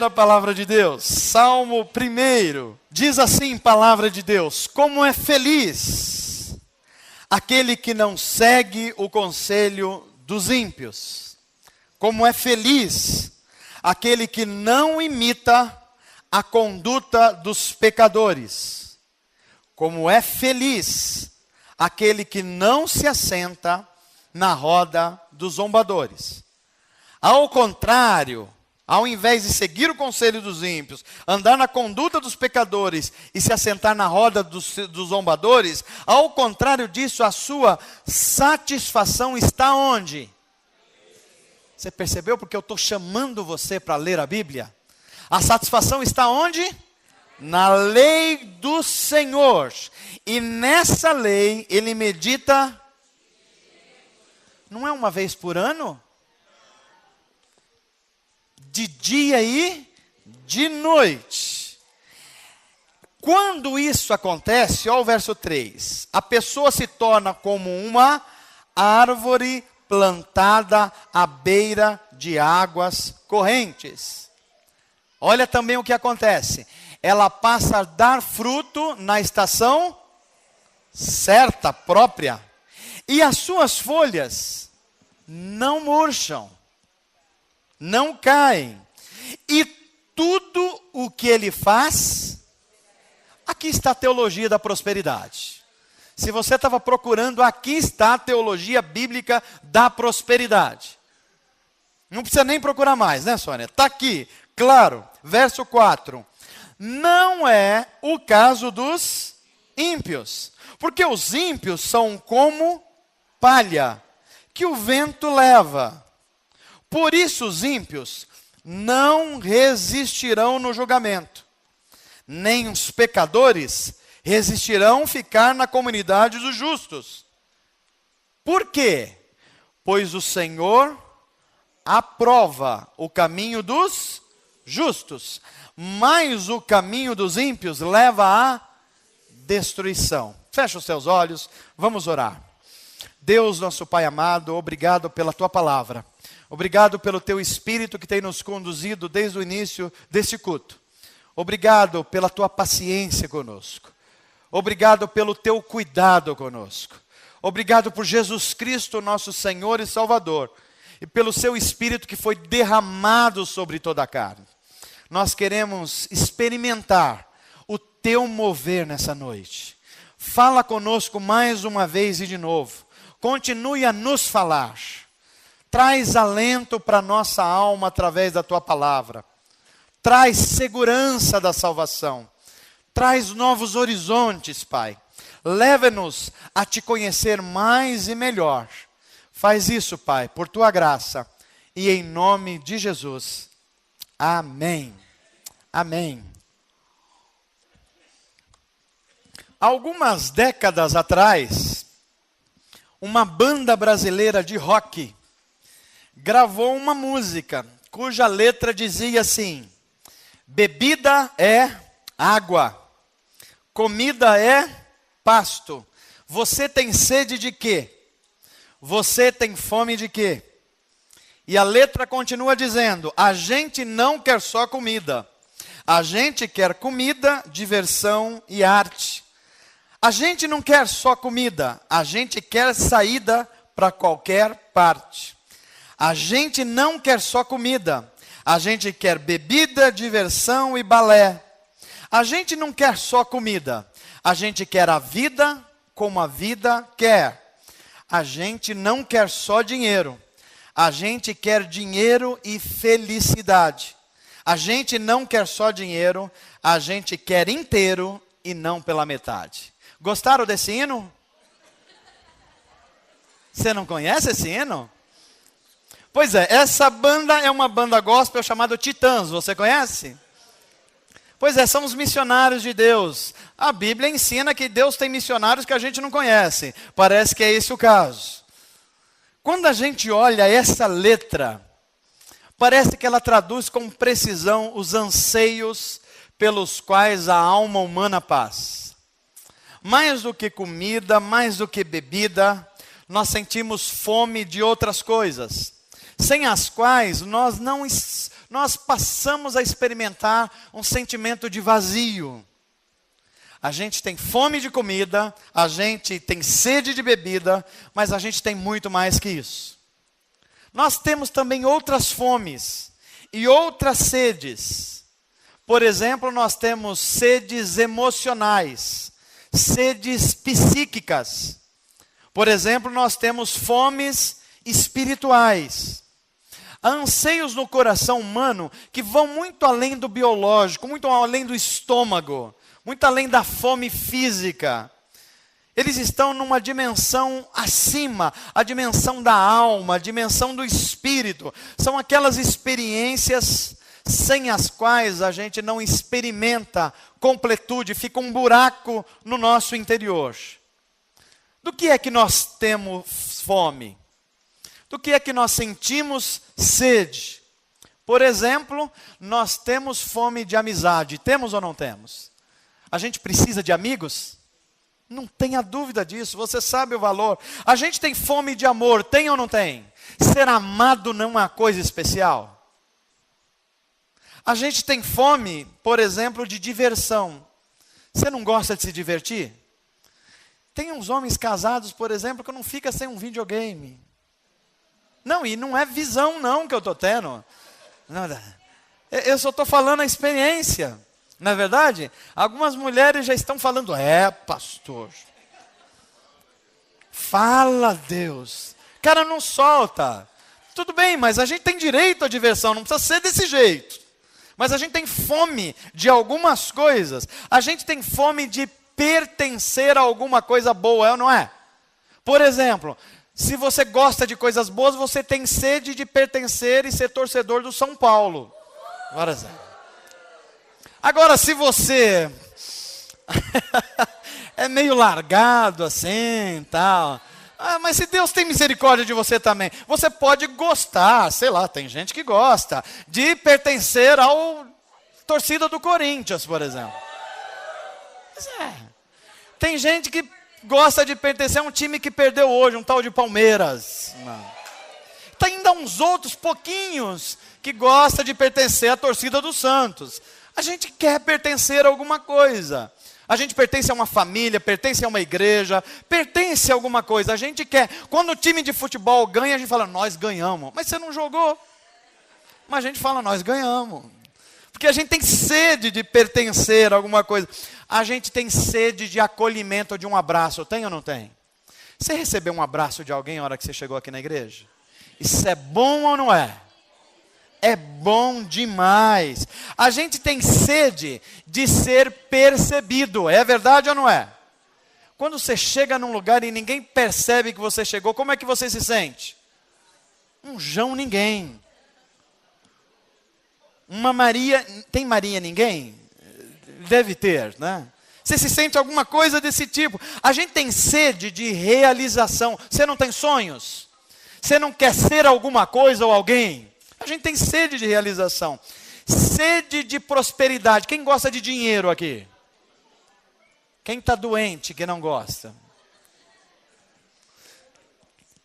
ler a palavra de Deus. Salmo 1. Diz assim, palavra de Deus: como é feliz aquele que não segue o conselho dos ímpios. Como é feliz aquele que não imita a conduta dos pecadores. Como é feliz aquele que não se assenta na roda dos zombadores. Ao contrário, ao invés de seguir o conselho dos ímpios, andar na conduta dos pecadores e se assentar na roda dos zombadores, ao contrário disso, a sua satisfação está onde? Você percebeu porque eu estou chamando você para ler a Bíblia? A satisfação está onde? Na lei do Senhor. E nessa lei ele medita, não é uma vez por ano? De dia e de noite. Quando isso acontece, olha o verso 3. A pessoa se torna como uma árvore plantada à beira de águas correntes. Olha também o que acontece. Ela passa a dar fruto na estação certa, própria. E as suas folhas não murcham, não caem. E tudo o que ele faz, aqui está a teologia da prosperidade. Se você estava procurando, aqui está a teologia bíblica da prosperidade. Não precisa nem procurar mais, né, Sônia? Está aqui, claro, verso 4. Não é o caso dos ímpios, porque os ímpios são como palha que o vento leva. Por isso os ímpios não resistirão no julgamento, nem os pecadores resistirão ficar na comunidade dos justos. Por quê? Pois o Senhor aprova o caminho dos justos, mas o caminho dos ímpios leva à destruição. Fecha os seus olhos, vamos orar. Deus, nosso Pai amado, obrigado pela Tua palavra. Obrigado pelo Teu Espírito que tem nos conduzido desde o início desse culto. Obrigado pela Tua paciência conosco. Obrigado pelo Teu cuidado conosco. Obrigado por Jesus Cristo, nosso Senhor e Salvador. E pelo Seu Espírito que foi derramado sobre toda a carne. Nós queremos experimentar o Teu mover nessa noite. Fala conosco mais uma vez e de novo. Continue a nos falar. Traz alento para a nossa alma através da Tua palavra. Traz segurança da salvação. Traz novos horizontes, Pai. Leva-nos a Te conhecer mais e melhor. Faz isso, Pai, por Tua graça. E em nome de Jesus. Amém. Amém. Algumas décadas atrás, uma banda brasileira de rock gravou uma música cuja letra dizia assim: bebida é água, comida é pasto. Você tem sede de quê? Você tem fome de quê? E a letra continua dizendo: a gente não quer só comida. A gente quer comida, diversão e arte. A gente não quer só comida. A gente quer saída para qualquer parte. A gente não quer só comida. A gente quer bebida, diversão e balé. A gente não quer só comida. A gente quer a vida como a vida quer. A gente não quer só dinheiro. A gente quer dinheiro e felicidade. A gente não quer só dinheiro. A gente quer inteiro e não pela metade. Gostaram desse hino? Você não conhece esse hino? Pois é, essa banda é uma banda gospel chamada Titãs. Você conhece? Pois é, são os missionários de Deus. A Bíblia ensina que Deus tem missionários que a gente não conhece. Parece que é esse o caso. Quando a gente olha essa letra, parece que ela traduz com precisão os anseios pelos quais a alma humana passa. Mais do que comida, mais do que bebida, nós sentimos fome de outras coisas, sem as quais nós nós passamos a experimentar um sentimento de vazio. A gente tem fome de comida, a gente tem sede de bebida, mas a gente tem muito mais que isso. Nós temos também outras fomes e outras sedes. Por exemplo, nós temos sedes emocionais, sedes psíquicas. Por exemplo, nós temos fomes espirituais. Há anseios no coração humano que vão muito além do biológico, muito além do estômago, muito além da fome física. Eles estão numa dimensão acima, a dimensão da alma, a dimensão do espírito. São aquelas experiências sem as quais a gente não experimenta completude, fica um buraco no nosso interior. Do que é que nós temos fome? Do que é que nós sentimos sede? Por exemplo, nós temos fome de amizade. Temos ou não temos? A gente precisa de amigos? Não tenha dúvida disso, você sabe o valor. A gente tem fome de amor, tem ou não tem? Ser amado não é uma coisa especial? A gente tem fome, por exemplo, de diversão. Você não gosta de se divertir? Tem uns homens casados, por exemplo, que não fica sem um videogame. Não, e não é visão não que eu estou tendo. Não, eu só estou falando a experiência. Não é verdade? Algumas mulheres já estão falando, pastor. Fala, Deus. Cara, não solta. Tudo bem, mas a gente tem direito à diversão, não precisa ser desse jeito. Mas a gente tem fome de algumas coisas. A gente tem fome de pertencer a alguma coisa boa, é ou não é? Por exemplo, se você gosta de coisas boas, você tem sede de pertencer e ser torcedor do São Paulo. Agora, se você é meio largado assim, tal, mas se Deus tem misericórdia de você também, você pode gostar, sei lá, tem gente que gosta, de pertencer ao torcida do Corinthians, por exemplo. Tem gente que gosta de pertencer a um time que perdeu hoje, um tal de Palmeiras. Tem ainda uns outros pouquinhos que gostam de pertencer à torcida do Santos. A gente quer pertencer a alguma coisa. A gente pertence a uma família, pertence a uma igreja, pertence a alguma coisa. A gente quer. Quando o time de futebol ganha, a gente fala, nós ganhamos. Mas você não jogou. Mas a gente fala, nós ganhamos. Porque a gente tem sede de pertencer a alguma coisa. A gente tem sede de acolhimento, de um abraço. Tem ou não tem? Você recebeu um abraço de alguém na hora que você chegou aqui na igreja? Isso é bom ou não é? É bom demais. A gente tem sede de ser percebido. É verdade ou não é? Quando você chega num lugar e ninguém percebe que você chegou, como é que você se sente? Um João ninguém. Uma Maria, tem Maria ninguém? Deve ter, né? Você se sente alguma coisa desse tipo. A gente tem sede de realização. Você não tem sonhos? Você não quer ser alguma coisa ou alguém? A gente tem sede de realização. Sede de prosperidade. Quem gosta de dinheiro aqui? Quem está doente que não gosta?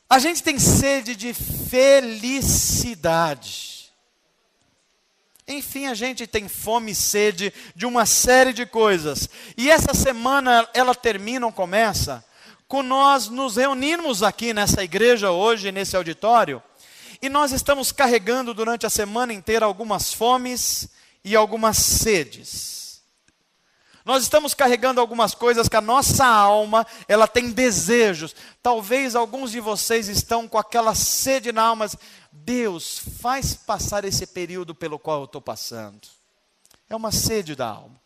A gente tem sede de felicidade. Enfim, a gente tem fome e sede de uma série de coisas. E essa semana, ela termina ou começa com nós nos reunirmos aqui nessa igreja hoje, nesse auditório. E nós estamos carregando durante a semana inteira algumas fomes e algumas sedes. Nós estamos carregando algumas coisas que a nossa alma, ela tem desejos. Talvez alguns de vocês estão com aquela sede na alma. Deus, faz passar esse período pelo qual eu estou passando. É uma sede da alma.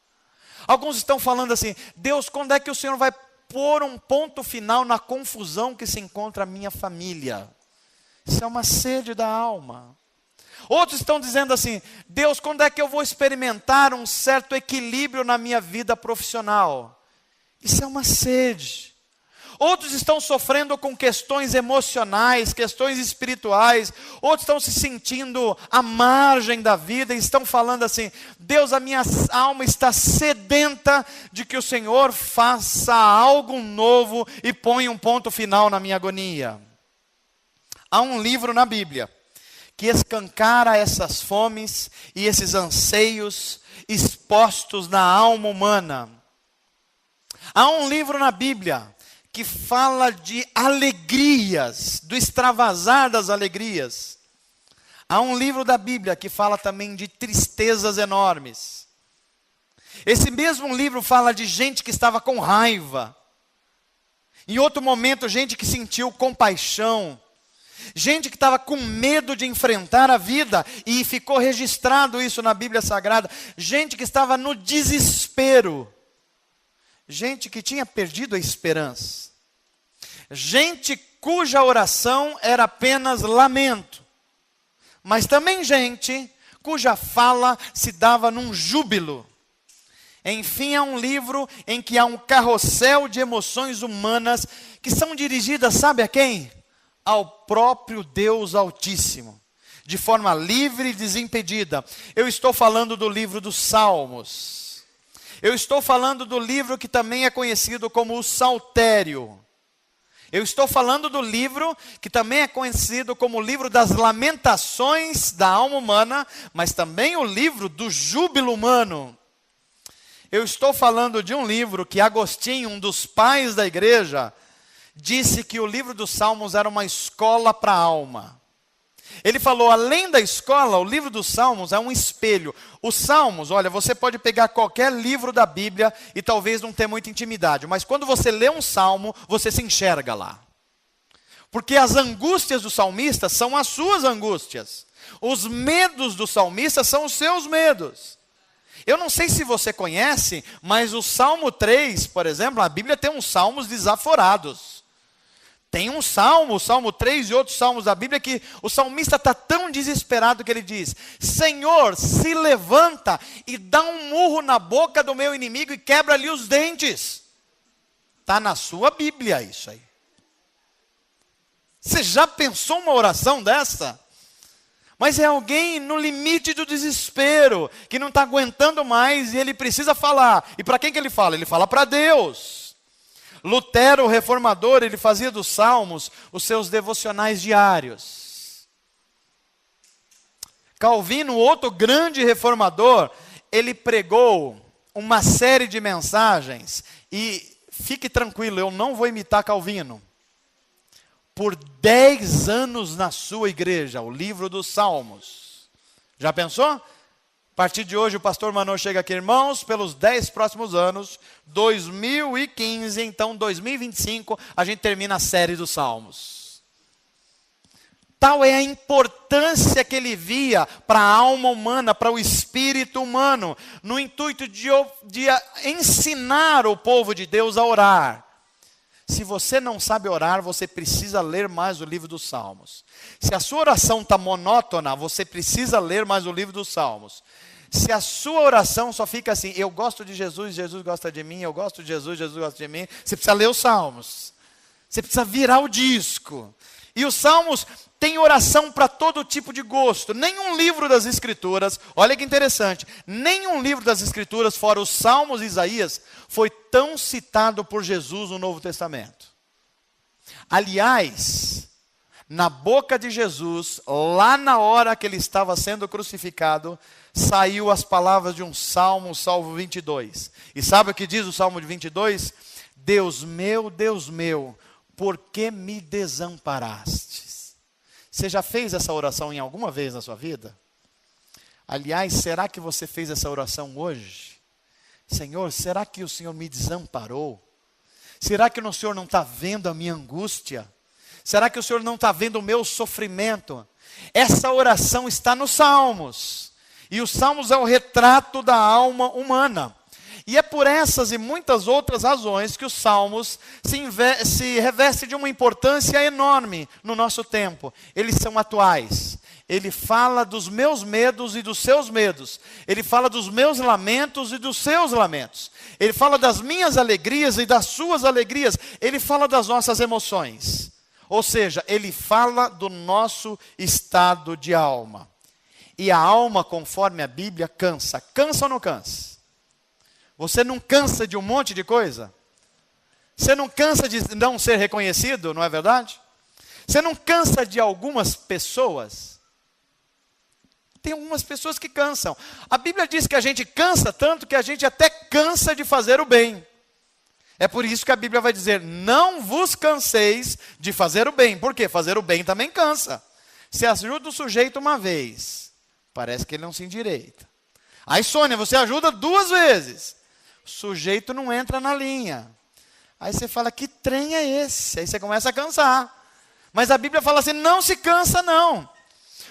Alguns estão falando assim, Deus, quando é que o Senhor vai pôr um ponto final na confusão que se encontra a minha família? Isso é uma sede da alma. Outros estão dizendo assim, Deus, quando é que eu vou experimentar um certo equilíbrio na minha vida profissional? Isso é uma sede. Outros estão sofrendo com questões emocionais, questões espirituais. Outros estão se sentindo à margem da vida e estão falando assim, Deus, a minha alma está sedenta de que o Senhor faça algo novo e ponha um ponto final na minha agonia. Há um livro na Bíblia que escancara essas fomes e esses anseios expostos na alma humana. Há um livro na Bíblia que fala de alegrias, do extravasar das alegrias. Há um livro da Bíblia que fala também de tristezas enormes. Esse mesmo livro fala de gente que estava com raiva. Em outro momento, gente que sentiu compaixão. Gente que estava com medo de enfrentar a vida e ficou registrado isso na Bíblia Sagrada. Gente que estava no desespero. Gente que tinha perdido a esperança. Gente cuja oração era apenas lamento. Mas também gente cuja fala se dava num júbilo. Enfim, é um livro em que há um carrossel de emoções humanas que são dirigidas, sabe a quem? Ao próprio Deus Altíssimo. De forma livre e desimpedida. Eu estou falando do livro dos Salmos. Eu estou falando do livro que também é conhecido como o Saltério. Eu estou falando do livro que também é conhecido como o livro das lamentações da alma humana, mas também o livro do júbilo humano. Eu estou falando de um livro que Agostinho, um dos pais da igreja, disse que o livro dos Salmos era uma escola para a alma. Ele falou, além da escola, o livro dos Salmos é um espelho. Os Salmos, olha, você pode pegar qualquer livro da Bíblia e talvez não ter muita intimidade, mas quando você lê um salmo, você se enxerga lá. Porque as angústias do salmista são as suas angústias. Os medos do salmista são os seus medos. Eu não sei se você conhece, mas o Salmo 3, por exemplo, a Bíblia tem uns salmos desaforados. Tem um salmo, o Salmo 3 e outros salmos da Bíblia que o salmista está tão desesperado que ele diz: Senhor, se levanta e dá um murro na boca do meu inimigo e quebra-lhe os dentes. Está na sua Bíblia isso aí. Você já pensou uma oração dessa? Mas é alguém no limite do desespero, que não está aguentando mais e ele precisa falar. E para quem que ele fala? Ele fala para Deus. Lutero, o reformador, ele fazia dos salmos os seus devocionais diários. Calvino, outro grande reformador, ele pregou uma série de mensagens. E fique tranquilo, eu não vou imitar Calvino. Por 10 anos na sua igreja, o livro dos Salmos. Já pensou? A partir de hoje o pastor Manu chega aqui, irmãos, pelos 10 próximos anos, 2015, então 2025, a gente termina a série dos Salmos. Tal é a importância que ele via para a alma humana, para o espírito humano, no intuito de ensinar o povo de Deus a orar. Se você não sabe orar, você precisa ler mais o livro dos Salmos. Se a sua oração está monótona, você precisa ler mais o livro dos Salmos. Se a sua oração só fica assim, eu gosto de Jesus, Jesus gosta de mim, eu gosto de Jesus, Jesus gosta de mim, você precisa ler os Salmos. Você precisa virar o disco. E os Salmos têm oração para todo tipo de gosto. Nenhum livro das Escrituras, olha que interessante, nenhum livro das Escrituras, fora os Salmos e Isaías, foi tão citado por Jesus no Novo Testamento. Aliás, na boca de Jesus, lá na hora que ele estava sendo crucificado, saiu as palavras de um salmo, o Salmo 22. E sabe o que diz o Salmo de 22? Deus meu, por que me desamparastes? Você já fez essa oração em alguma vez na sua vida? Aliás, será que você fez essa oração hoje? Senhor, será que o Senhor me desamparou? Será que o Senhor não está vendo a minha angústia? Será que o Senhor não está vendo o meu sofrimento? Essa oração está nos Salmos. E os Salmos é o retrato da alma humana. E é por essas e muitas outras razões que os Salmos se revestem de uma importância enorme no nosso tempo. Eles são atuais. Ele fala dos meus medos e dos seus medos. Ele fala dos meus lamentos e dos seus lamentos. Ele fala das minhas alegrias e das suas alegrias. Ele fala das nossas emoções. Ou seja, ele fala do nosso estado de alma. E a alma, conforme a Bíblia, cansa. Cansa ou não cansa? Você não cansa de um monte de coisa? Você não cansa de não ser reconhecido, não é verdade? Você não cansa de algumas pessoas? Tem algumas pessoas que cansam. A Bíblia diz que a gente cansa tanto que a gente até cansa de fazer o bem. É por isso que a Bíblia vai dizer, não vos canseis de fazer o bem. Por quê? Fazer o bem também cansa. Você ajuda o sujeito uma vez, parece que ele não se endireita. Aí, Sônia, você ajuda 2 vezes. O sujeito não entra na linha. Aí você fala, que trem é esse? Aí você começa a cansar. Mas a Bíblia fala assim, não se cansa não.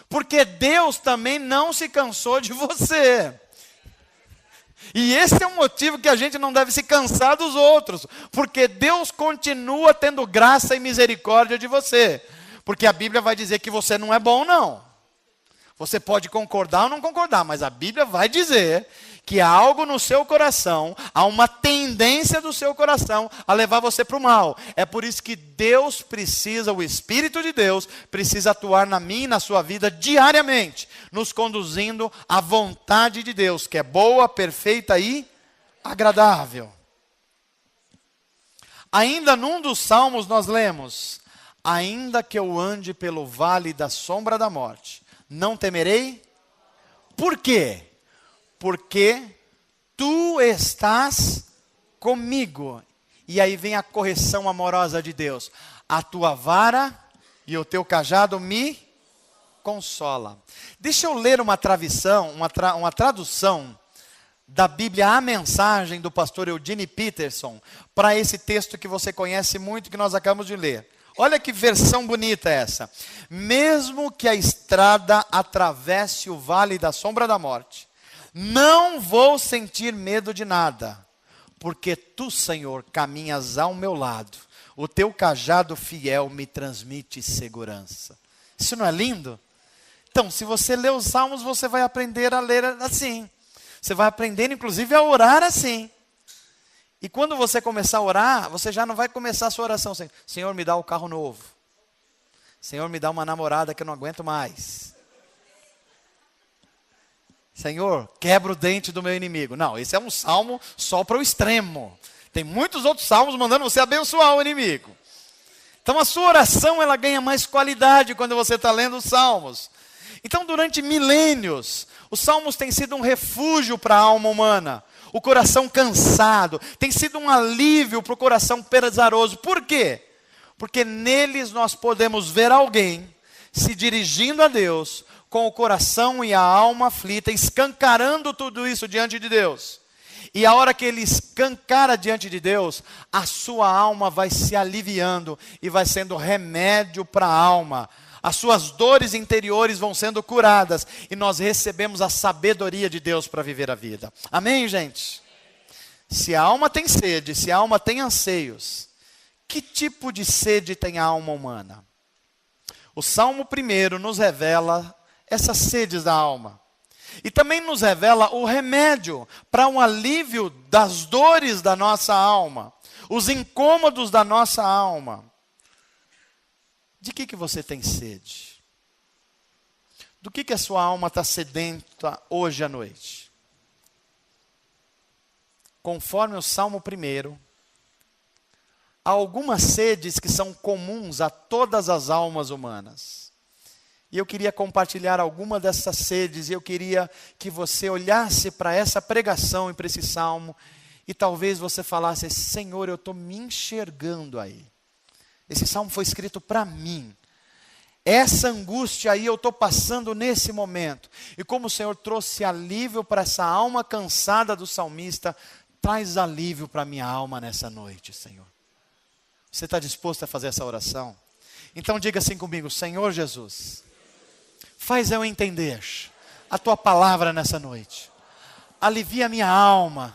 Porque Deus também não se cansou de você. E esse é o motivo que a gente não deve se cansar dos outros. Porque Deus continua tendo graça e misericórdia de você. Porque a Bíblia vai dizer que você não é bom, não. Você pode concordar ou não concordar, mas a Bíblia vai dizer que há algo no seu coração, há uma tendência do seu coração a levar você para o mal. É por isso que Deus precisa, o Espírito de Deus, precisa atuar na minha e na sua vida diariamente, nos conduzindo à vontade de Deus, que é boa, perfeita e agradável. Ainda num dos salmos nós lemos, ainda que eu ande pelo vale da sombra da morte, não temerei. Por quê? Porque tu estás comigo. E aí vem a correção amorosa de Deus. A tua vara e o teu cajado me consola. Deixa eu ler uma tradução da Bíblia, a mensagem do pastor Eugene Peterson, para esse texto que você conhece muito, que nós acabamos de ler. Olha que versão bonita essa. Mesmo que a estrada atravesse o vale da sombra da morte, não vou sentir medo de nada, porque tu, Senhor, caminhas ao meu lado. O teu cajado fiel me transmite segurança. Isso não é lindo? Então, se você ler os salmos, você vai aprender a ler assim. Você vai aprender, inclusive, a orar assim. E quando você começar a orar, você já não vai começar a sua oração assim, Senhor, me dá o carro novo. Senhor, me dá uma namorada que eu não aguento mais. Senhor, quebra o dente do meu inimigo. Não, esse é um salmo só para o extremo. Tem muitos outros salmos mandando você abençoar o inimigo. Então a sua oração, ela ganha mais qualidade quando você está lendo os salmos. Então durante milênios, os salmos têm sido um refúgio para a alma humana. O coração cansado, tem sido um alívio para o coração pesaroso. Por quê? Porque neles nós podemos ver alguém se dirigindo a Deus, com o coração e a alma aflita, escancarando tudo isso diante de Deus. E a hora que ele escancara diante de Deus, a sua alma vai se aliviando e vai sendo remédio para a alma. As suas dores interiores vão sendo curadas e nós recebemos a sabedoria de Deus para viver a vida. Amém, gente? Se a alma tem sede, se a alma tem anseios, que tipo de sede tem a alma humana? O Salmo 1 nos revela essas sedes da alma. E também nos revela o remédio para um alívio das dores da nossa alma, os incômodos da nossa alma. De que você tem sede? Do que a sua alma está sedenta hoje à noite? Conforme o Salmo 1, há algumas sedes que são comuns a todas as almas humanas. E eu queria compartilhar alguma dessas sedes, e eu queria que você olhasse para essa pregação e para esse salmo, e talvez você falasse, Senhor, eu estou me enxergando aí. Esse salmo foi escrito para mim. Essa angústia aí eu estou passando nesse momento. E como o Senhor trouxe alívio para essa alma cansada do salmista, traz alívio para a minha alma nessa noite, Senhor. Você está disposto a fazer essa oração? Então diga assim comigo, Senhor Jesus, faz eu entender a Tua palavra nessa noite. Alivia a minha alma,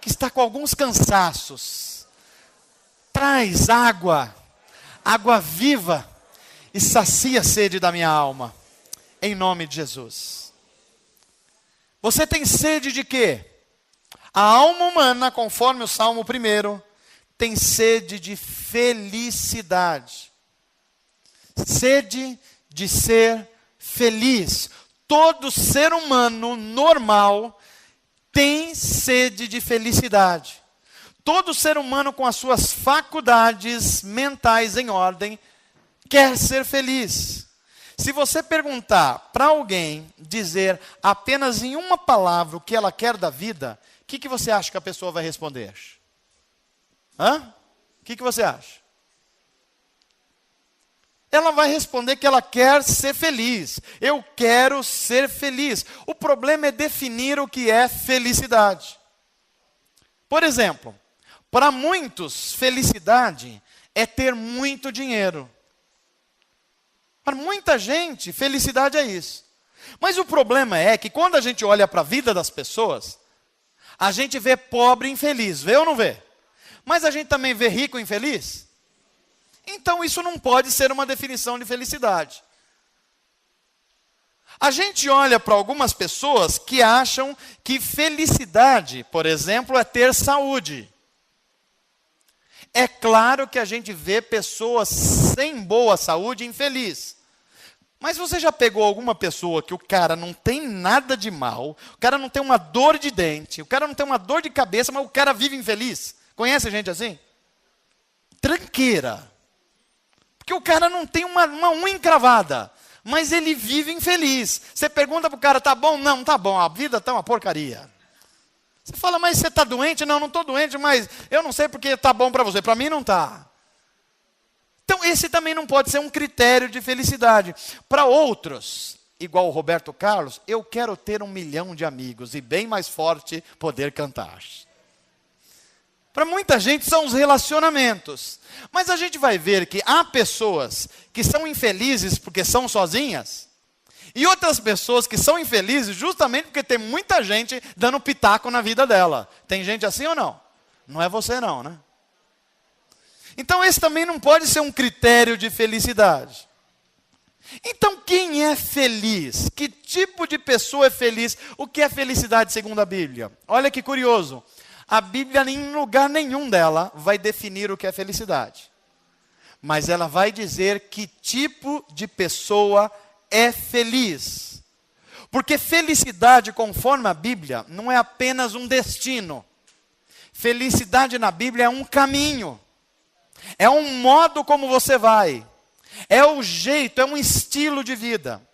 que está com alguns cansaços. Traz água viva, e sacia a sede da minha alma, em nome de Jesus. Você tem sede de quê? A alma humana, conforme o Salmo 1, tem sede de felicidade. Sede de ser feliz. Todo ser humano normal tem sede de felicidade. Todo ser humano com as suas faculdades mentais em ordem quer ser feliz. Se você perguntar para alguém dizer apenas em uma palavra o que ela quer da vida, o que você acha que a pessoa vai responder? O que você acha? Ela vai responder que ela quer ser feliz. Eu quero ser feliz. O problema é definir o que é felicidade. Por exemplo, para muitos, felicidade é ter muito dinheiro. Para muita gente, felicidade é isso. Mas o problema é que quando a gente olha para a vida das pessoas, a gente vê pobre infeliz. Vê ou não vê? Mas a gente também vê rico infeliz? Então isso não pode ser uma definição de felicidade. A gente olha para algumas pessoas que acham que felicidade, por exemplo, é ter saúde. É claro que a gente vê pessoas sem boa saúde infeliz. Mas você já pegou alguma pessoa que o cara não tem nada de mal, o cara não tem uma dor de dente, o cara não tem uma dor de cabeça, mas o cara vive infeliz? Conhece gente assim? Tranqueira. Porque o cara não tem uma unha encravada, mas ele vive infeliz. Você pergunta para o cara, tá bom? Não, tá bom, a vida está uma porcaria. Você fala, mas você está doente? Não, não estou doente, mas eu não sei porque está bom para você. Para mim não está. Então esse também não pode ser um critério de felicidade. Para outros, igual o Roberto Carlos, eu quero ter 1 milhão de amigos e bem mais forte poder cantar. Para muita gente são os relacionamentos. Mas a gente vai ver que há pessoas que são infelizes porque são sozinhas. E outras pessoas que são infelizes justamente porque tem muita gente dando pitaco na vida dela. Tem gente assim ou não? Não é você não, né? Então esse também não pode ser um critério de felicidade. Então quem é feliz? Que tipo de pessoa é feliz? O que é felicidade segundo a Bíblia? Olha que curioso. A Bíblia em lugar nenhum dela vai definir o que é felicidade. Mas ela vai dizer que tipo de pessoa é feliz. Porque felicidade, conforme a Bíblia, não é apenas um destino. Felicidade na Bíblia é um caminho. É um modo como você vai. É o jeito, é um estilo de vida.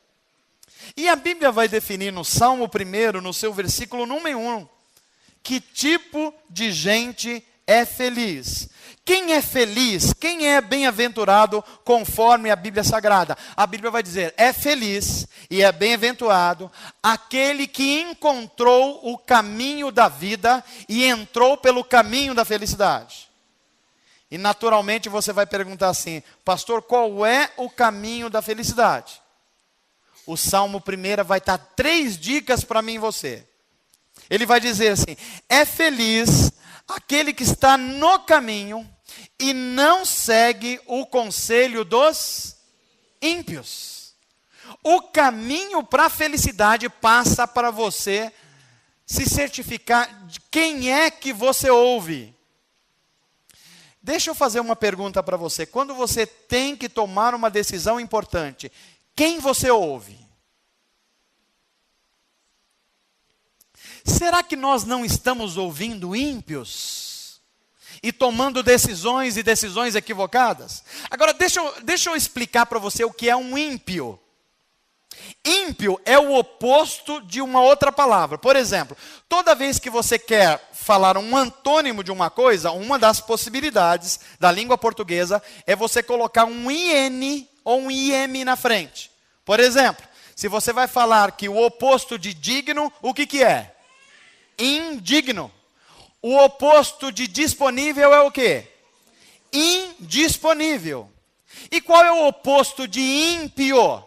E a Bíblia vai definir no Salmo 1, no seu versículo número 1, que tipo de gente é feliz. Quem é feliz? Quem é bem-aventurado conforme a Bíblia Sagrada? A Bíblia vai dizer, é feliz e é bem-aventurado aquele que encontrou o caminho da vida e entrou pelo caminho da felicidade. E naturalmente você vai perguntar assim, pastor, qual é o caminho da felicidade? O Salmo 1 vai dar 3 dicas para mim e você. Ele vai dizer assim, é feliz aquele que está no caminho e não segue o conselho dos ímpios. O caminho para a felicidade passa para você se certificar de quem é que você ouve. Deixa eu fazer uma pergunta para você. Quando você tem que tomar uma decisão importante, quem você ouve? Será que nós não estamos ouvindo ímpios? E tomando decisões e decisões equivocadas? Agora, deixa eu explicar para você o que é um ímpio. Ímpio é o oposto de uma outra palavra. Por exemplo, toda vez que você quer falar um antônimo de uma coisa, uma das possibilidades da língua portuguesa é você colocar um IN ou um IM na frente. Por exemplo, se você vai falar que o oposto de digno, o que é? Indigno. O oposto de disponível é o quê? Indisponível. E qual é o oposto de ímpio?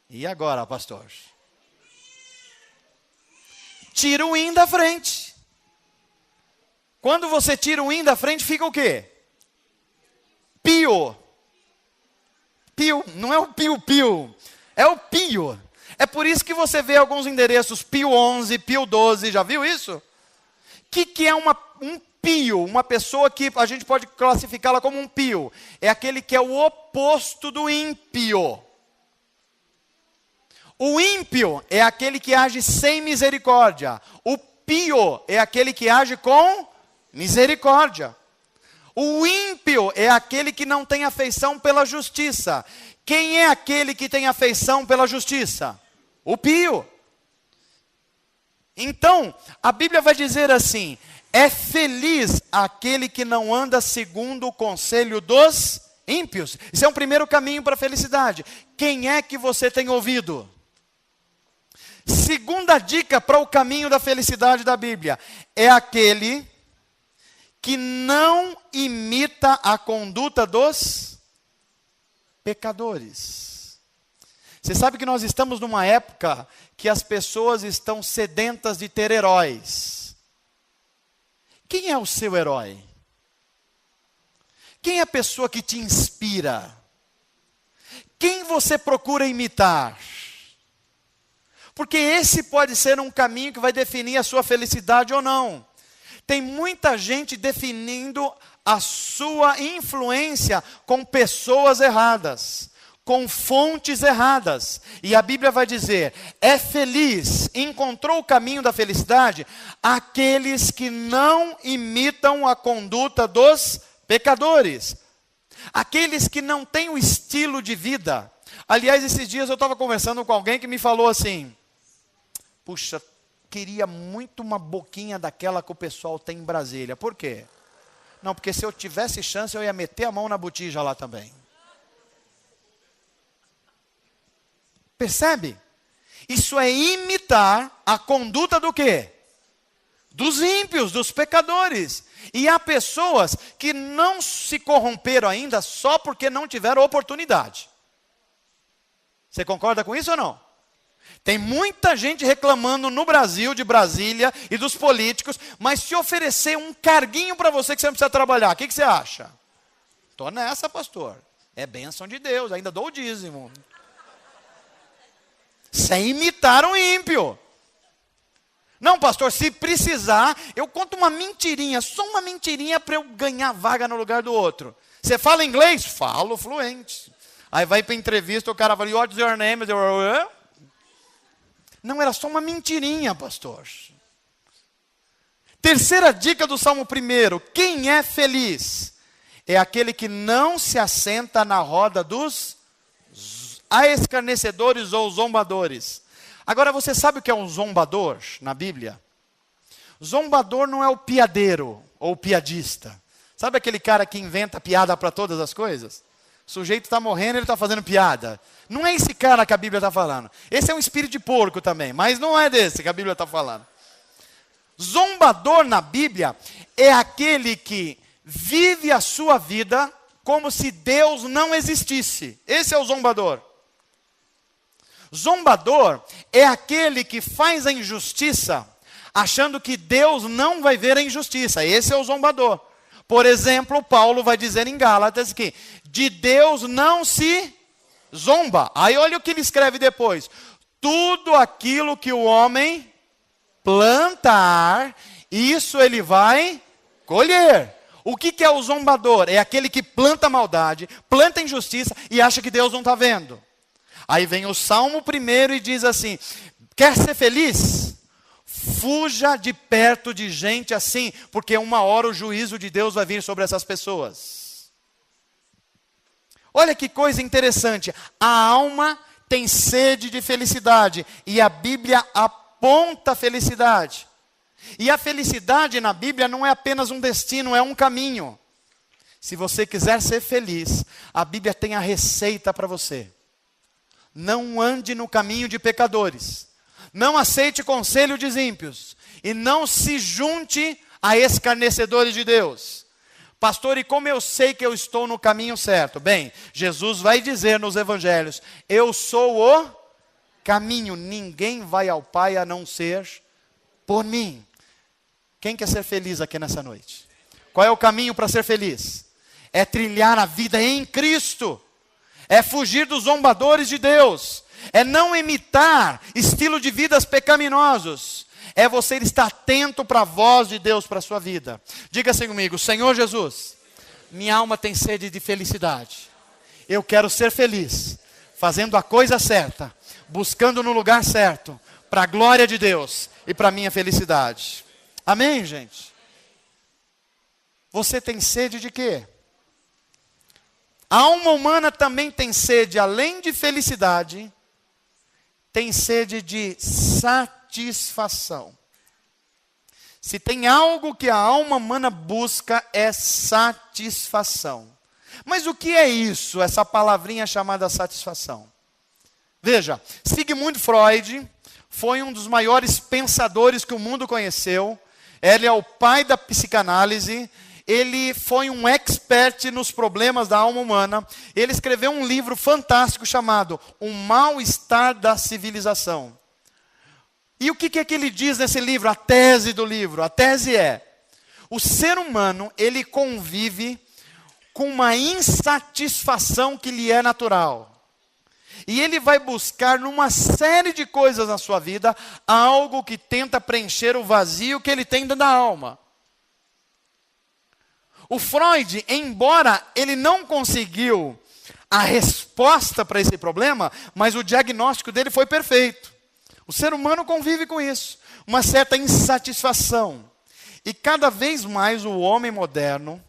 E agora, pastor? Tira o in da frente. Quando você tira o in da frente, fica o quê? Pio. Pio, não é o pio-pio, é o pio. É por isso que você vê alguns endereços Pio 11, Pio 12, já viu isso? O que é um pio? Uma pessoa que a gente pode classificá-la como um pio. É aquele que é o oposto do ímpio. O ímpio é aquele que age sem misericórdia. O pio é aquele que age com misericórdia. O ímpio é aquele que não tem afeição pela justiça. Quem é aquele que tem afeição pela justiça? O pio. Então, a Bíblia vai dizer assim: é feliz aquele que não anda segundo o conselho dos ímpios. Isso é um primeiro caminho para a felicidade. Quem é que você tem ouvido? Segunda dica para o caminho da felicidade da Bíblia: é aquele que não imita a conduta dos pecadores. Você sabe que nós estamos numa época que as pessoas estão sedentas de ter heróis. Quem é o seu herói? Quem é a pessoa que te inspira? Quem você procura imitar? Porque esse pode ser um caminho que vai definir a sua felicidade ou não. Tem muita gente definindo a sua influência com pessoas erradas, com fontes erradas. E a Bíblia vai dizer: é feliz, encontrou o caminho da felicidade, aqueles que não imitam a conduta dos pecadores. Aqueles que não têm o estilo de vida. Aliás, esses dias eu estava conversando com alguém que me falou assim: puxa, queria muito uma boquinha daquela que o pessoal tem em Brasília. Por quê? Não, porque se eu tivesse chance, eu ia meter a mão na botija lá também. Percebe? Isso é imitar a conduta do quê? Dos ímpios, dos pecadores. E há pessoas que não se corromperam ainda só porque não tiveram oportunidade. Você concorda com isso ou não? Tem muita gente reclamando no Brasil, de Brasília e dos políticos, mas se oferecer um carguinho para você que você não precisa trabalhar, o que você acha? Estou nessa, pastor. É bênção de Deus, ainda dou o dízimo. Sem imitar um ímpio. Não, pastor, se precisar, eu conto uma mentirinha, só uma mentirinha para eu ganhar vaga no lugar do outro. Você fala inglês? Falo fluente. Aí vai para entrevista, o cara fala: what's your name? Não, era só uma mentirinha, pastor. Terceira dica do Salmo 1: quem é feliz? É aquele que não se assenta na roda dos escarnecedores ou zombadores. Agora, você sabe o que é um zombador na Bíblia? Zombador não é o piadeiro ou o piadista. Sabe aquele cara que inventa piada para todas as coisas? O sujeito está morrendo, ele está fazendo piada. Não é esse cara que a Bíblia está falando. Esse é um espírito de porco também, mas não é desse que a Bíblia está falando. Zombador na Bíblia é aquele que vive a sua vida como se Deus não existisse. Esse é o zombador. Zombador é aquele que faz a injustiça achando que Deus não vai ver a injustiça. Esse é o zombador. Por exemplo, Paulo vai dizer em Gálatas que de Deus não se zomba. Aí olha o que ele escreve depois: tudo aquilo que o homem plantar, isso ele vai colher. O que é o zombador? É aquele que planta maldade, planta injustiça e acha que Deus não está vendo. Aí vem o Salmo 1 e diz assim: quer ser feliz? Fuja de perto de gente assim, porque uma hora o juízo de Deus vai vir sobre essas pessoas. Olha que coisa interessante. A alma tem sede de felicidade e a Bíblia aponta a felicidade. E a felicidade na Bíblia não é apenas um destino, é um caminho. Se você quiser ser feliz, a Bíblia tem a receita para você. Não ande no caminho de pecadores. Não aceite conselho de ímpios. E não se junte a escarnecedores de Deus. Pastor, e como eu sei que eu estou no caminho certo? Bem, Jesus vai dizer nos evangelhos: eu sou o caminho. Ninguém vai ao Pai a não ser por mim. Quem quer ser feliz aqui nessa noite? Qual é o caminho para ser feliz? É trilhar a vida em Cristo. É fugir dos zombadores de Deus. É não imitar estilo de vidas pecaminosos. É você estar atento para a voz de Deus para a sua vida. Diga assim comigo: Senhor Jesus, minha alma tem sede de felicidade. Eu quero ser feliz, fazendo a coisa certa, buscando no lugar certo, para a glória de Deus e para a minha felicidade. Amém, gente? Você tem sede de quê? A alma humana também tem sede, além de felicidade, tem sede de satisfação. Se tem algo que a alma humana busca, é satisfação. Mas o que é isso, essa palavrinha chamada satisfação? Veja, Sigmund Freud foi um dos maiores pensadores que o mundo conheceu. Ele é o pai da psicanálise. Ele foi um expert nos problemas da alma humana. Ele escreveu um livro fantástico chamado O Mal-Estar da Civilização. E o que é que ele diz nesse livro? A tese do livro. A tese é: o ser humano, ele convive com uma insatisfação que lhe é natural. E ele vai buscar numa série de coisas na sua vida algo que tenta preencher o vazio que ele tem dentro da alma. O Freud, embora ele não conseguiu a resposta para esse problema, mas o diagnóstico dele foi perfeito. O ser humano convive com isso, uma certa insatisfação. E cada vez mais o homem moderno,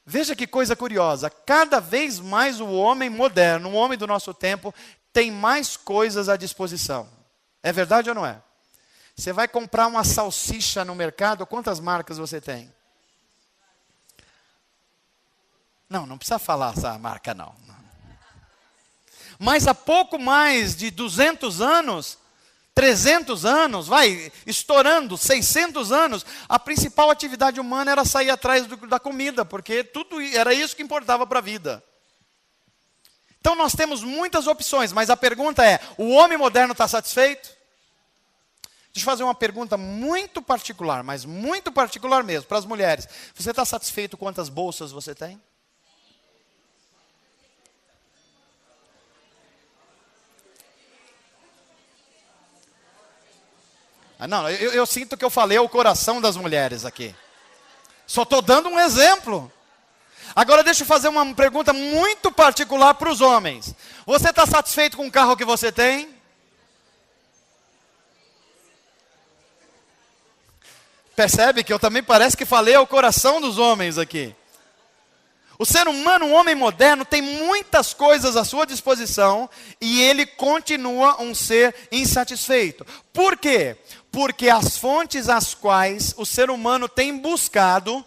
veja que coisa curiosa, cada vez mais o homem moderno, o homem do nosso tempo, tem mais coisas à disposição. É verdade ou não é? Você vai comprar uma salsicha no mercado, quantas marcas você tem? Não precisa falar essa marca não. Mas há pouco mais de 200 anos, 300 anos, estourando 600 anos, a principal atividade humana era sair atrás da comida, porque tudo era isso que importava para a vida. Então nós temos muitas opções, mas a pergunta é, o homem moderno está satisfeito? Deixa eu fazer uma pergunta muito particular, mas muito particular mesmo, para as mulheres. Você está satisfeito com quantas bolsas você tem? Não, eu sinto que eu falei ao coração das mulheres aqui. Só estou dando um exemplo. Agora deixa eu fazer uma pergunta muito particular para os homens. Você está satisfeito com o carro que você tem? Percebe que eu também parece que falei ao coração dos homens aqui. O ser humano, o homem moderno, tem muitas coisas à sua disposição e ele continua um ser insatisfeito. Por quê? Porque as fontes às quais o ser humano tem buscado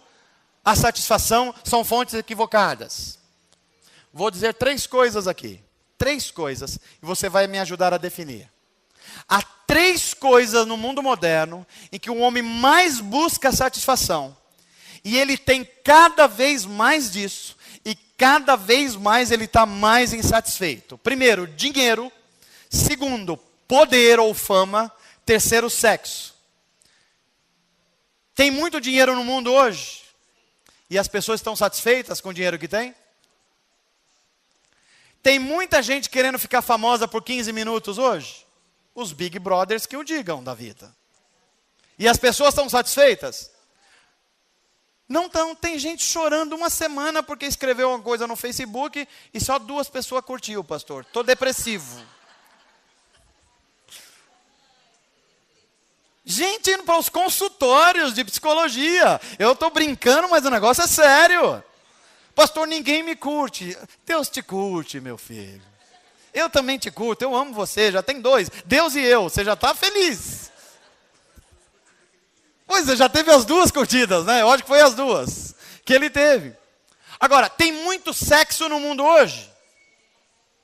a satisfação são fontes equivocadas. Vou dizer 3 coisas aqui. 3 coisas, e você vai me ajudar a definir. Há 3 coisas no mundo moderno em que o homem mais busca satisfação. E ele tem cada vez mais disso. E cada vez mais ele está mais insatisfeito. Primeiro, dinheiro. Segundo, poder ou fama. Terceiro, sexo. Tem muito dinheiro no mundo hoje? E as pessoas estão satisfeitas com o dinheiro que tem? Tem muita gente querendo ficar famosa por 15 minutos hoje? Os Big Brothers que o digam da vida. E as pessoas estão satisfeitas? Não estão. Tem gente chorando uma semana porque escreveu uma coisa no Facebook e só 2 pessoas curtiu, pastor. Estou depressivo. Gente indo para os consultórios de psicologia. Eu estou brincando, mas o negócio é sério. Pastor, ninguém me curte. Deus te curte, meu filho. Eu também te curto, eu amo você, já tem 2. Deus e eu, você já está feliz. Pois é, já teve as 2 curtidas, né? Eu acho que foi as 2 que ele teve. Agora, tem muito sexo no mundo hoje.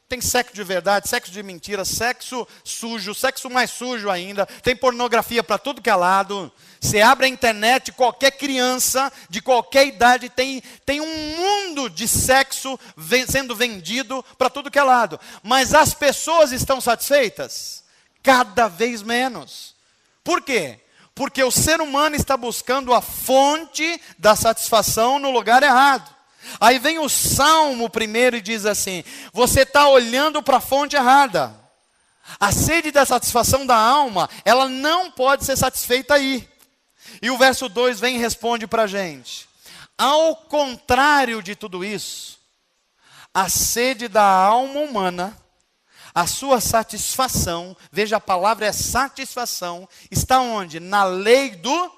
Tem sexo de verdade, sexo de mentira, sexo sujo, sexo mais sujo ainda. Tem pornografia para tudo que é lado. Você abre a internet, qualquer criança de qualquer idade tem um mundo de sexo sendo vendido para tudo que é lado. Mas as pessoas estão satisfeitas? Cada vez menos. Por quê? Porque o ser humano está buscando a fonte da satisfação no lugar errado. Aí vem o Salmo primeiro e diz assim: você está olhando para a fonte errada. A sede da satisfação da alma, ela não pode ser satisfeita aí. E o verso 2 vem e responde para a gente: ao contrário de tudo isso, a sede da alma humana, a sua satisfação, veja a palavra é satisfação, está onde? Na lei do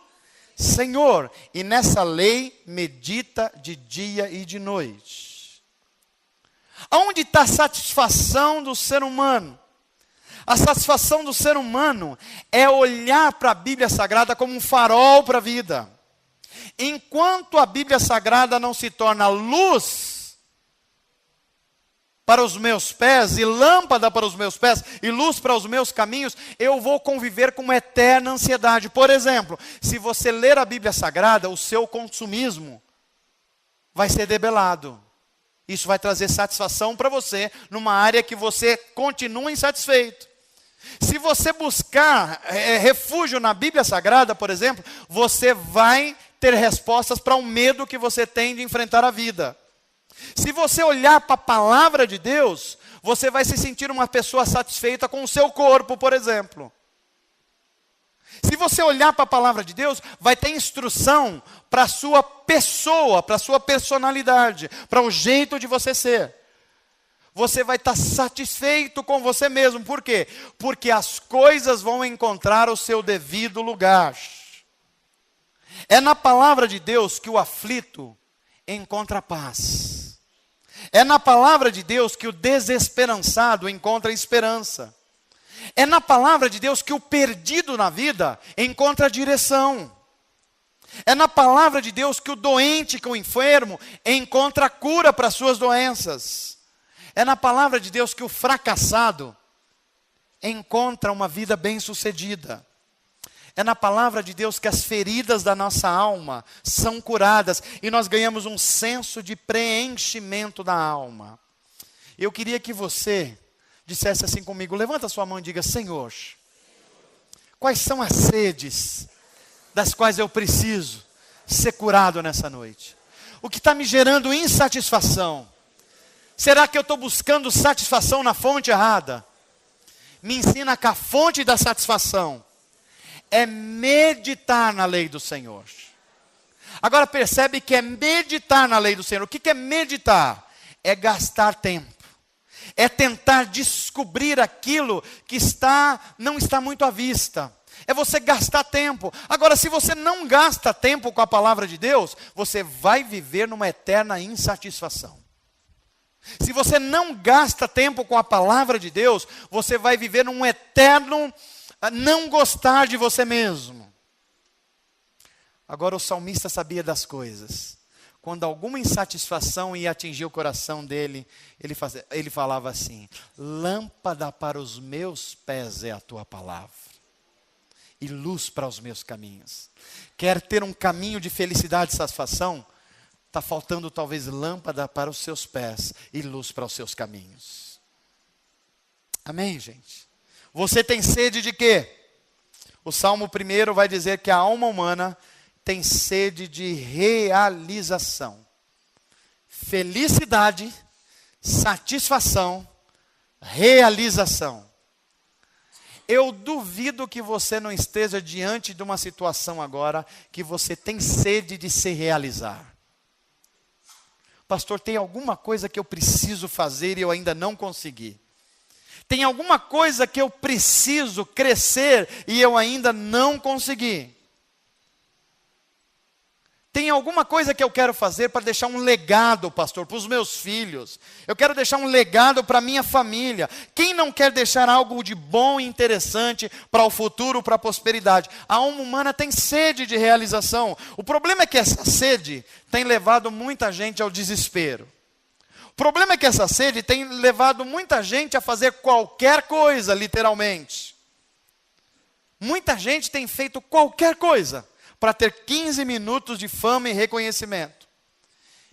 Senhor, e nessa lei medita de dia e de noite. Aonde está a satisfação do ser humano? A satisfação do ser humano é olhar para a Bíblia Sagrada como um farol para a vida. Enquanto a Bíblia Sagrada não se torna luz para os meus pés, e lâmpada para os meus pés, e luz para os meus caminhos, eu vou conviver com uma eterna ansiedade. Por exemplo, se você ler a Bíblia Sagrada, o seu consumismo vai ser debelado. Isso vai trazer satisfação para você, numa área que você continua insatisfeito. Se você buscar refúgio na Bíblia Sagrada, por exemplo, você vai ter respostas para o medo que você tem de enfrentar a vida. Se você olhar para a palavra de Deus, você vai se sentir uma pessoa satisfeita com o seu corpo, por exemplo. Se você olhar para a palavra de Deus, vai ter instrução para a sua pessoa, para a sua personalidade, para o jeito de você ser. Você vai estar satisfeito com você mesmo. Por quê? Porque as coisas vão encontrar o seu devido lugar. É na palavra de Deus que o aflito encontra paz. É na palavra de Deus que o desesperançado encontra esperança. É na palavra de Deus que o perdido na vida encontra direção. É na palavra de Deus que o doente, que o enfermo, encontra cura para suas doenças. É na palavra de Deus que o fracassado encontra uma vida bem-sucedida. É na palavra de Deus que as feridas da nossa alma são curadas e nós ganhamos um senso de preenchimento da alma. Eu queria que você dissesse assim comigo, levanta sua mão e diga, Senhor, quais são as sedes das quais eu preciso ser curado nessa noite? O que está me gerando insatisfação? Será que eu estou buscando satisfação na fonte errada? Me ensina que a fonte da satisfação é meditar na lei do Senhor. Agora percebe que é meditar na lei do Senhor. O que é meditar? É gastar tempo. É tentar descobrir aquilo que não está muito à vista. É você gastar tempo. Agora, se você não gasta tempo com a palavra de Deus, você vai viver numa eterna insatisfação. Se você não gasta tempo com a palavra de Deus, você vai viver num eterno não gostar de você mesmo. Agora o salmista sabia das coisas. Quando alguma insatisfação ia atingir o coração dele, ele falava assim, lâmpada para os meus pés é a tua palavra, e luz para os meus caminhos. Quer ter um caminho de felicidade e satisfação? Está faltando talvez lâmpada para os seus pés e luz para os seus caminhos. Amém, gente? Você tem sede de quê? O Salmo 1 vai dizer que a alma humana tem sede de realização. Felicidade, satisfação, realização. Eu duvido que você não esteja diante de uma situação agora que você tem sede de se realizar. Pastor, tem alguma coisa que eu preciso fazer e eu ainda não consegui. Tem alguma coisa que eu preciso crescer e eu ainda não consegui. Tem alguma coisa que eu quero fazer para deixar um legado, pastor, para os meus filhos. Eu quero deixar um legado para a minha família. Quem não quer deixar algo de bom e interessante para o futuro, para a prosperidade? A alma humana tem sede de realização. O problema é que essa sede tem levado muita gente ao desespero. O problema é que essa sede tem levado muita gente a fazer qualquer coisa, literalmente. Muita gente tem feito qualquer coisa para ter 15 minutos de fama e reconhecimento.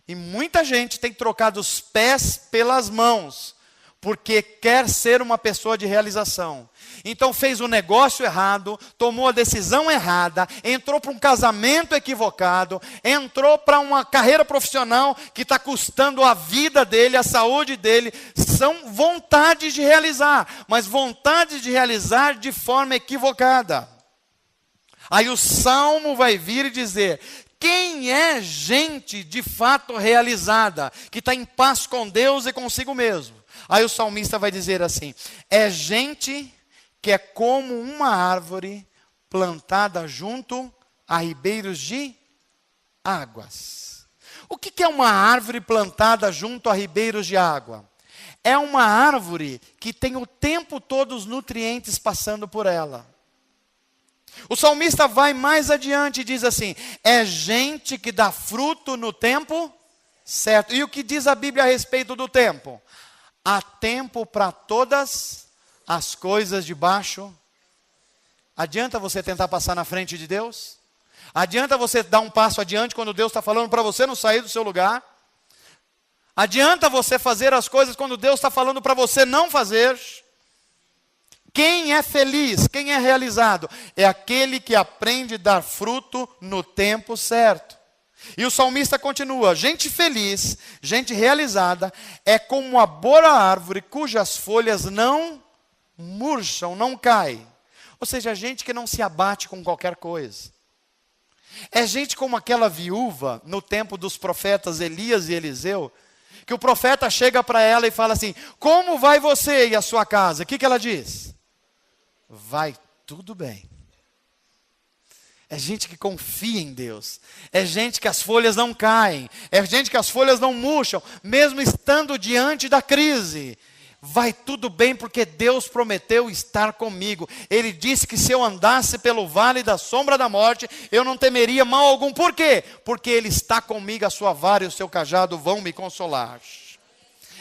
E muita gente tem trocado os pés pelas mãos, porque quer ser uma pessoa de realização. Então fez o negócio errado, tomou a decisão errada, entrou para um casamento equivocado, entrou para uma carreira profissional que está custando a vida dele, a saúde dele. São vontades de realizar, mas vontades de realizar de forma equivocada. Aí o Salmo vai vir e dizer, quem é gente de fato realizada, que está em paz com Deus e consigo mesmo? Aí o salmista vai dizer assim, é gente que é como uma árvore plantada junto a ribeiros de águas. O que é uma árvore plantada junto a ribeiros de água? É uma árvore que tem o tempo todo os nutrientes passando por ela. O salmista vai mais adiante e diz assim: é gente que dá fruto no tempo certo. E o que diz a Bíblia a respeito do tempo? Há tempo para todas as coisas debaixo. Adianta você tentar passar na frente de Deus? Adianta você dar um passo adiante quando Deus está falando para você não sair do seu lugar? Adianta você fazer as coisas quando Deus está falando para você não fazer? Quem é feliz, quem é realizado, é aquele que aprende a dar fruto no tempo certo. E o salmista continua: gente feliz, gente realizada, é como a boa árvore cujas folhas não murcham, não caem. Ou seja, gente que não se abate com qualquer coisa. É gente como aquela viúva no tempo dos profetas Elias e Eliseu, que o profeta chega para ela e fala assim: como vai você e a sua casa? O que ela diz? Vai tudo bem. É gente que confia em Deus. É gente que as folhas não caem. É gente que as folhas não murcham, mesmo estando diante da crise. Vai tudo bem porque Deus prometeu estar comigo. Ele disse que se eu andasse pelo vale da sombra da morte, eu não temeria mal algum. Por quê? Porque Ele está comigo, a sua vara e o seu cajado vão me consolar.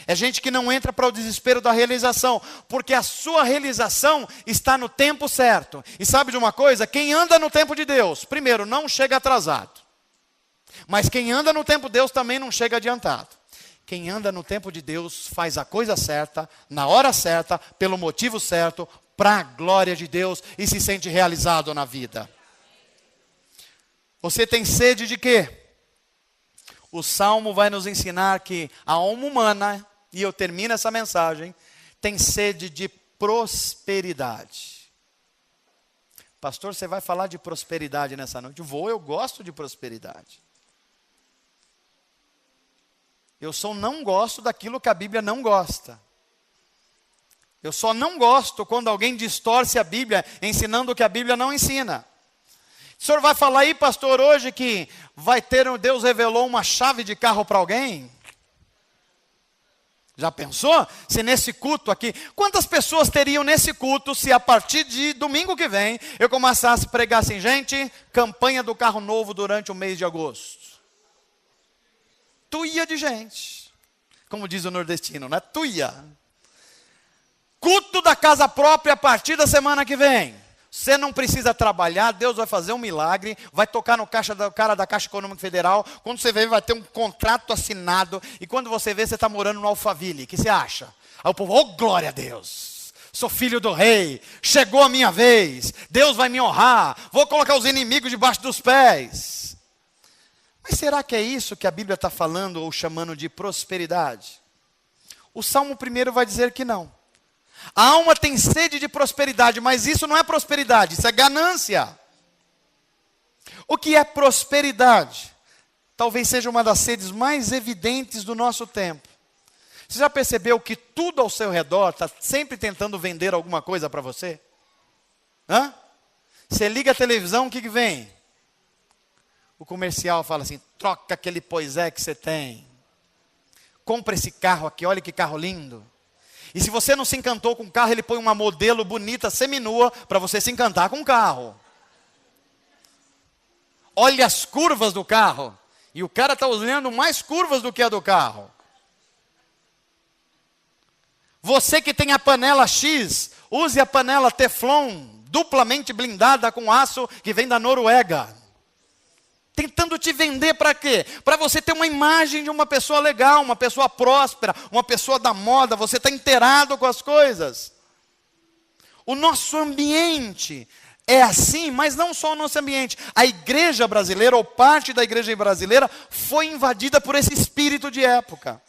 É gente que não entra para o desespero da realização, porque a sua realização está no tempo certo. E sabe de uma coisa? Quem anda no tempo de Deus, primeiro, não chega atrasado. Mas quem anda no tempo de Deus também não chega adiantado. Quem anda no tempo de Deus faz a coisa certa, na hora certa, pelo motivo certo, para a glória de Deus e se sente realizado na vida. Você tem sede de quê? O Salmo vai nos ensinar que a alma humana, e eu termino essa mensagem, tem sede de prosperidade. Pastor, você vai falar de prosperidade nessa noite? Eu gosto de prosperidade. Eu só não gosto daquilo que a Bíblia não gosta. Eu só não gosto quando alguém distorce a Bíblia, ensinando o que a Bíblia não ensina. O senhor vai falar aí, pastor, hoje que Deus revelou uma chave de carro para alguém? Já pensou? Se nesse culto aqui, quantas pessoas teriam nesse culto se a partir de domingo que vem eu começasse a pregar assim: gente, campanha do carro novo durante o mês de agosto? Tuia de gente, como diz o nordestino, né? Tuia. Culto da casa própria a partir da semana que vem. Você não precisa trabalhar, Deus vai fazer um milagre, vai tocar no cara da Caixa Econômica Federal. Quando você vê, vai ter um contrato assinado. E quando você vê, você está morando no Alphaville. O que você acha? Aí o povo: oh, glória a Deus, sou filho do rei, chegou a minha vez, Deus vai me honrar, vou colocar os inimigos debaixo dos pés. Mas será que é isso que a Bíblia está falando ou chamando de prosperidade? O Salmo 1 vai dizer que não. A alma tem sede de prosperidade, mas isso não é prosperidade, isso é ganância. O que é prosperidade? Talvez seja uma das sedes mais evidentes do nosso tempo. Você já percebeu que tudo ao seu redor está sempre tentando vender alguma coisa para você? Hã? Você liga a televisão, o que vem? O comercial fala assim: troca aquele poisé que você tem. Compra esse carro aqui, olha que carro lindo. E se você não se encantou com o carro, ele põe uma modelo bonita, seminua, para você se encantar com o carro. Olha as curvas do carro. E o cara está olhando mais curvas do que a do carro. Você que tem a panela X, use a panela Teflon, duplamente blindada com aço que vem da Noruega. Tentando te vender para quê? Para você ter uma imagem de uma pessoa legal, uma pessoa próspera, uma pessoa da moda. Você está inteirado com as coisas. O nosso ambiente é assim, mas não só o nosso ambiente. A igreja brasileira, ou parte da igreja brasileira, foi invadida por esse espírito de época.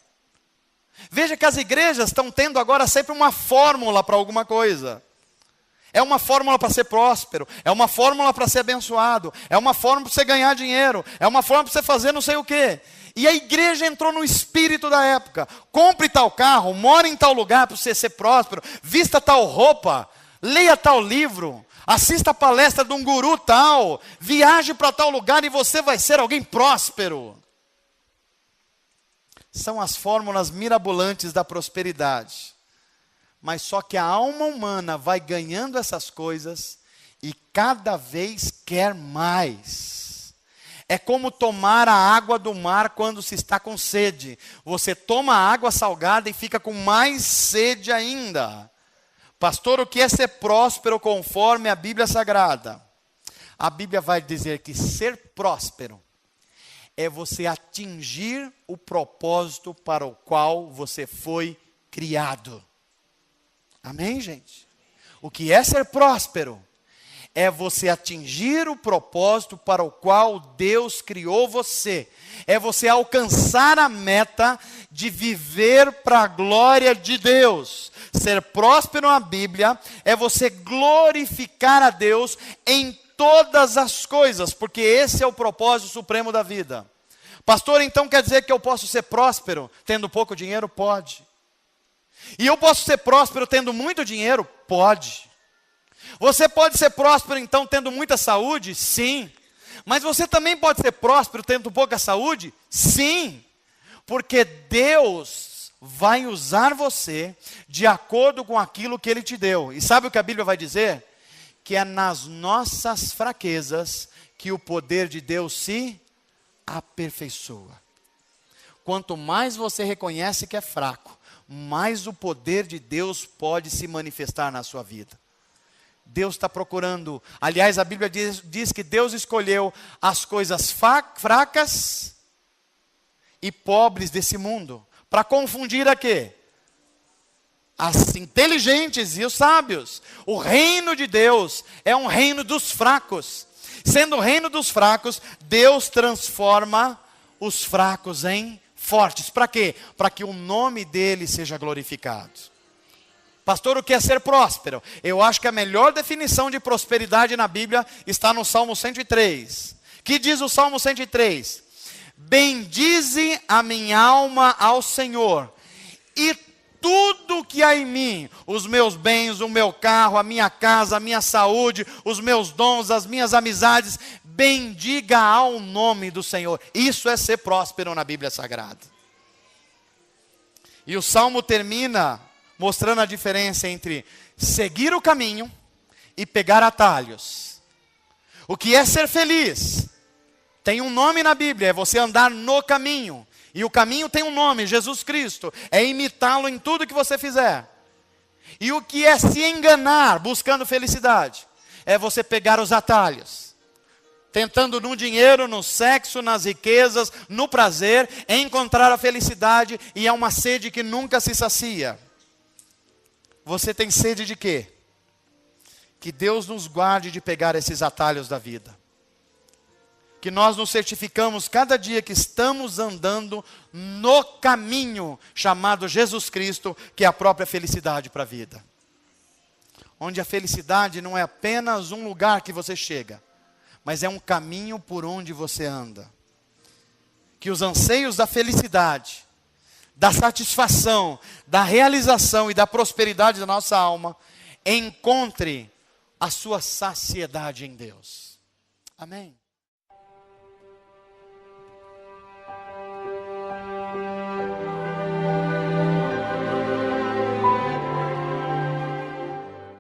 Veja que as igrejas estão tendo agora sempre uma fórmula para alguma coisa. É uma fórmula para ser próspero, é uma fórmula para ser abençoado, é uma fórmula para você ganhar dinheiro, é uma fórmula para você fazer não sei o quê. E a igreja entrou no espírito da época. Compre tal carro, more em tal lugar para você ser próspero, vista tal roupa, leia tal livro, assista a palestra de um guru tal, viaje para tal lugar e você vai ser alguém próspero. São as fórmulas mirabolantes da prosperidade. Mas só que a alma humana vai ganhando essas coisas e cada vez quer mais. É como tomar a água do mar quando se está com sede. Você toma a água salgada e fica com mais sede ainda. Pastor, o que é ser próspero conforme a Bíblia Sagrada? A Bíblia vai dizer que ser próspero é você atingir o propósito para o qual você foi criado. Amém, gente? O que é ser próspero? É você atingir o propósito para o qual Deus criou você. É você alcançar a meta de viver para a glória de Deus. Ser próspero na Bíblia é você glorificar a Deus em todas as coisas, porque esse é o propósito supremo da vida. Pastor, então quer dizer que eu posso ser próspero tendo pouco dinheiro? Pode. E eu posso ser próspero tendo muito dinheiro? Pode. Você pode ser próspero então tendo muita saúde? Sim. Mas você também pode ser próspero tendo pouca saúde? Sim. Porque Deus vai usar você de acordo com aquilo que Ele te deu. E sabe o que a Bíblia vai dizer? Que é nas nossas fraquezas que o poder de Deus se aperfeiçoa. Quanto mais você reconhece que é fraco, mais o poder de Deus pode se manifestar na sua vida. Deus está procurando, aliás, a Bíblia diz que Deus escolheu as coisas fracas e pobres desse mundo, para confundir a quê? As inteligentes e os sábios. O reino de Deus é um reino dos fracos. Sendo o reino dos fracos, Deus transforma os fracos em fortes. Para quê? Para que o nome dele seja glorificado. Pastor, o que é ser próspero? Eu acho que a melhor definição de prosperidade na Bíblia está no Salmo 103. Que diz o Salmo 103? Bendize a minha alma ao Senhor, e tudo que há em mim, os meus bens, o meu carro, a minha casa, a minha saúde, os meus dons, as minhas amizades, bendiga ao nome do Senhor. Isso é ser próspero na Bíblia Sagrada. E o Salmo termina mostrando a diferença entre seguir o caminho e pegar atalhos. O que é ser feliz? Tem um nome na Bíblia, é você andar no caminho. E o caminho tem um nome, Jesus Cristo. É imitá-lo em tudo que você fizer. E o que é se enganar buscando felicidade? É você pegar os atalhos. Tentando no dinheiro, no sexo, nas riquezas, no prazer, encontrar a felicidade. E é uma sede que nunca se sacia. Você tem sede de quê? Que Deus nos guarde de pegar esses atalhos da vida. Que nós nos certificamos cada dia que estamos andando no caminho chamado Jesus Cristo, que é a própria felicidade para a vida. Onde a felicidade não é apenas um lugar que você chega, mas é um caminho por onde você anda. Que os anseios da felicidade, da satisfação, da realização e da prosperidade da nossa alma encontre a sua saciedade em Deus. Amém.